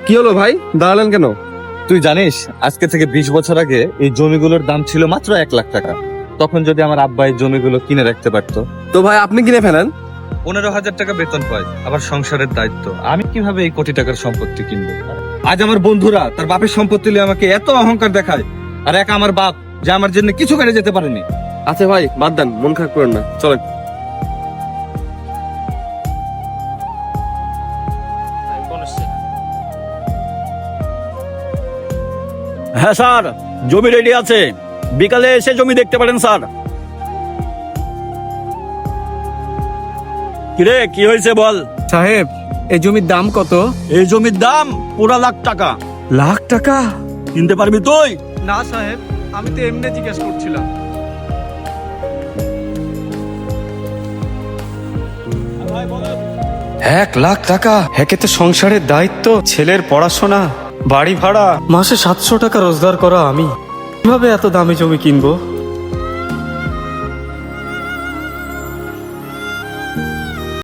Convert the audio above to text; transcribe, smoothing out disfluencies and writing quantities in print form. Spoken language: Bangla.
কি হলো ভাই, দাঁড়ালেন কেন? তুই জানিস আজকে থেকে 20 বছর আগে এই জমিগুলোর দাম ছিল মাত্র 1 লাখ টাকা। তখন যদি আমার আব্বা এই জমিগুলো কিনে রাখতে পারতো। তো ভাই আপনি কিনে ফেলেন। 15,000 টাকা বেতন পাই, আবার সংসারের দায়িত্ব, আমি কিভাবে এই কোটি টাকার সম্পত্তি কিনবো? আজ আমার বন্ধুরা তার বাপের সম্পত্তি নিয়ে আমাকে এত অহংকার দেখায়, আর এক আমার বাপ যে আমার জন্য কিছু করে যেতে পারেনি। আচ্ছা ভাই বাদ দেন, মন খারাপ করেন না, চলেন। হ্যাঁ স্যার, জমি রেডি আছে, বিকালে এসে জমি দেখতে পারেন স্যার। কিরে কি হয়েছে বল? সাহেব, এই জমির দাম কত? এই জমির দাম পুরা লাখ টাকা। লাখ টাকা? কিনতে পারবি তুই? না সাহেব, আমি তো এমনি জিজ্ঞেস করছিলাম। 1 লাখ টাকা? হেকে তো সংসারের দায়িত্ব, ছেলের পড়াশোনা, বাড়ি ভাড়া, মাসে 700 টাকা রোজগার করা আমি কিভাবে এত দামি জমি কিনবো?